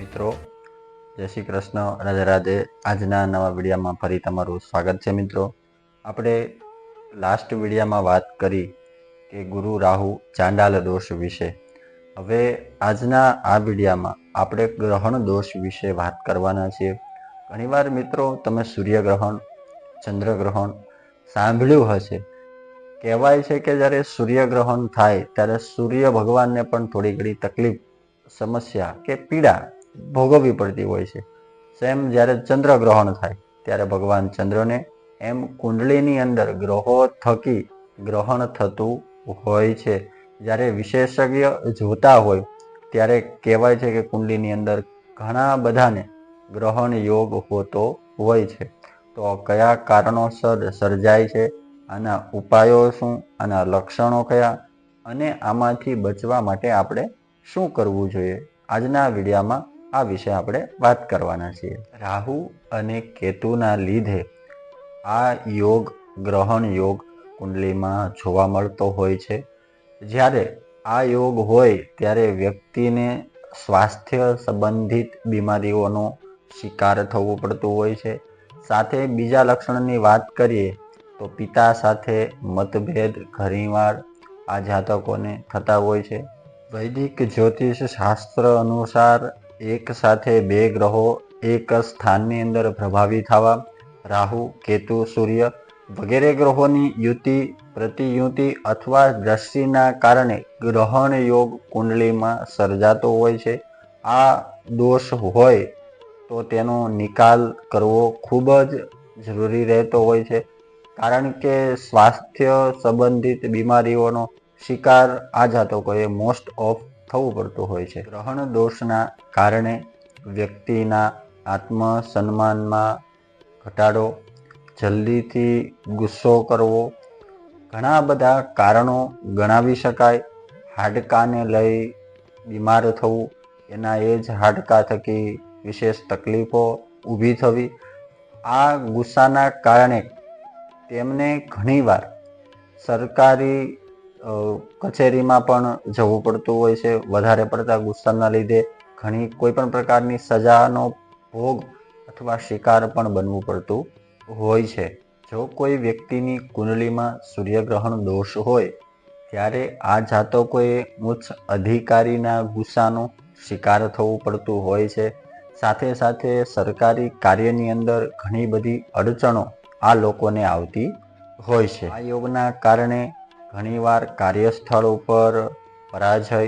મિત્રો, જય શ્રી કૃષ્ણ, રાધે રાધે. આજના નવા વિડીયોમાં ફરી તમારું સ્વાગત છે. મિત્રો, આપણે લાસ્ટ વિડીયોમાં વાત કરી કે ગુરુ રાહુ ચાંડાલ દોષ વિશે. હવે આજના આ વિડીયોમાં આપણે ગ્રહણ દોષ વિશે વાત કરવાના છીએ. ઘણીવાર મિત્રો તમે સૂર્યગ્રહણ, ચંદ્રગ્રહણ સાંભળ્યું હશે. કહેવાય છે કે જ્યારે સૂર્યગ્રહણ થાય ત્યારે સૂર્ય ભગવાનને પણ થોડી ઘણી તકલીફ, સમસ્યા કે પીડા ભોગવવી પડતી હોય છે. સેમ જ્યારે ચંદ્રગ્રહણ થાય ત્યારે ભગવાન ચંદ્રને એમ કુંડળીની અંદર ગ્રહો થકી ગ્રહણ થતું હોય છે. જ્યારે વિશેષજ્ઞ જોતા હોય ત્યારે કહેવાય છે કે કુંડલીની અંદર ઘણા બધાને ગ્રહણ યોગ હોતો હોય છે. તો કયા કારણોસર સર્જાય છે, આના ઉપાયો શું, આના લક્ષણો કયા, અને આમાંથી બચવા માટે આપણે શું કરવું જોઈએ, આજના વિડીયોમાં આ વિશે આપણે વાત કરવાના છીએ. રાહુ અને કેતુના લીધે આ યોગ, ગ્રહણ યોગ કુંડલીમાં જોવા મળતો હોય છે. જ્યારે આ યોગ હોય ત્યારે વ્યક્તિને સ્વાસ્થ્ય સંબંધિત બીમારીઓનો શિકાર થવું પડતું હોય છે. સાથે બીજા લક્ષણની વાત કરીએ તો પિતા સાથે મતભેદ ઘણીવાર આ જાતકોને થતા હોય છે. વૈદિક જ્યોતિષ શાસ્ત્ર અનુસાર એક સાથે બે ગ્રહો એક સ્થાનની અંદર પ્રભાવી થવા, રાહુ, કેતુ, સૂર્ય વગેરે ગ્રહોની યુતિ, પ્રતિયુતિ અથવા દ્રષ્ટિના કારણે ગ્રહણ યોગ કુંડલીમાં સર્જાતો હોય છે. આ દોષ હોય તો તેનો નિકાલ કરવો ખૂબ જ જરૂરી રહેતો હોય છે. કારણ કે સ્વાસ્થ્ય સંબંધિત બીમારીઓનો શિકાર આ જાતકોએ મોસ્ટ ઓફ થવું પડતું હોય છે. ગ્રહણ દોષના કારણે વ્યક્તિના આત્મસન્માનમાં ઘટાડો, જલ્દીથી ગુસ્સો કરવો, ઘણા બધા કારણો ગણાવી શકાય. હાડકાને લઈ બીમાર થવું, એના એ જ હાડકા થકી વિશેષ તકલીફો ઊભી થવી. આ ગુસ્સાના કારણે તેમને ઘણીવાર સરકારી કચેરીમાં પણ જવું પડતું હોય છે. વધારે પડતા ગુસ્સાના લીધે કોઈ પણ પ્રકારની સજાનો ભોગ અથવા શિકાર પણ બનવું પડતું હોય છે. જો કોઈ વ્યક્તિની કુંડલીમાં સૂર્યગ્રહણ દોષ હોય ત્યારે આ જાતકોએ ઉચ્ચ અધિકારીના ગુસ્સાનો શિકાર થવું પડતું હોય છે. સાથે સાથે સરકારી કાર્યની અંદર ઘણી બધી અડચણો આ લોકોને આવતી હોય છે. આ યોગના કારણે ઘણીવાર કાર્યસ્થળ ઉપર પરાજય,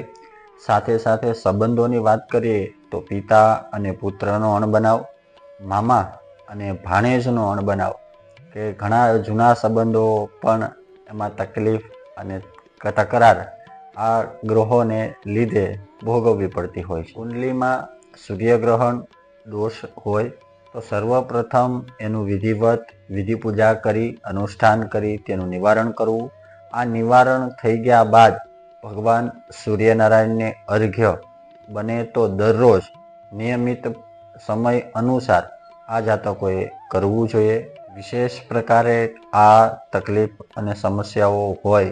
સાથે સાથે સંબંધોની વાત કરીએ તો પિતા અને પુત્રનો અણબનાવ, મામા અને ભાણેજનો અણબનાવ કે ઘણા જૂના સંબંધો પણ એમાં તકલીફ અને તકરાર આ ગ્રહોને લીધે ભોગવવી પડતી હોય છે. કુંડલીમાં સૂર્યગ્રહણ દોષ હોય તો સર્વપ્રથમ એનું વિધિ પૂજા કરી, અનુષ્ઠાન કરી તેનું નિવારણ કરવું. આ નિવારણ થઈ ગયા બાદ ભગવાન સૂર્યનારાયણને અર્ઘ્ય બને તો દરરોજ નિયમિત સમય અનુસાર આ જાતકોએ કરવું જોઈએ. વિશેષ પ્રકારે આ તકલીફ અને સમસ્યાઓ હોય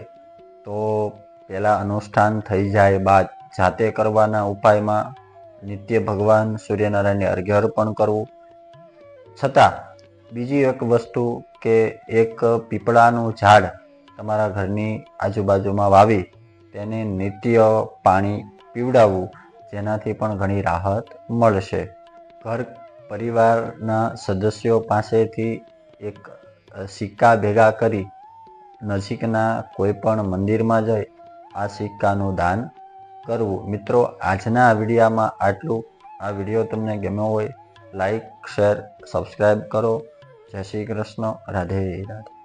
તો પહેલાં અનુષ્ઠાન થઈ જાય બાદ જાતે કરવાના ઉપાયમાં નિત્ય ભગવાન સૂર્યનારાયણને અર્ઘ્ય અર્પણ કરવું. છતાં બીજી એક વસ્તુ કે એક પીપળાનું ઝાડ તમારા ઘરની આજુબાજુમાં વાવી તેને નિત્ય પાણી પીવડાવવું, જેનાથી પણ ઘણી રાહત મળશે. ઘર પરિવારના સદસ્યો પાસેથી એક સિક્કા ભેગા કરી નજીકના કોઈ પણ મંદિરમાં જઈ આ સિક્કાનું દાન કરવું. મિત્રો, આજના વિડીયોમાં આટલું. આ વિડીયો તમને ગમ્યો હોય લાઈક, શેર, સબસ્ક્રાઈબ કરો. જય શ્રી કૃષ્ણ, રાધે રાધે.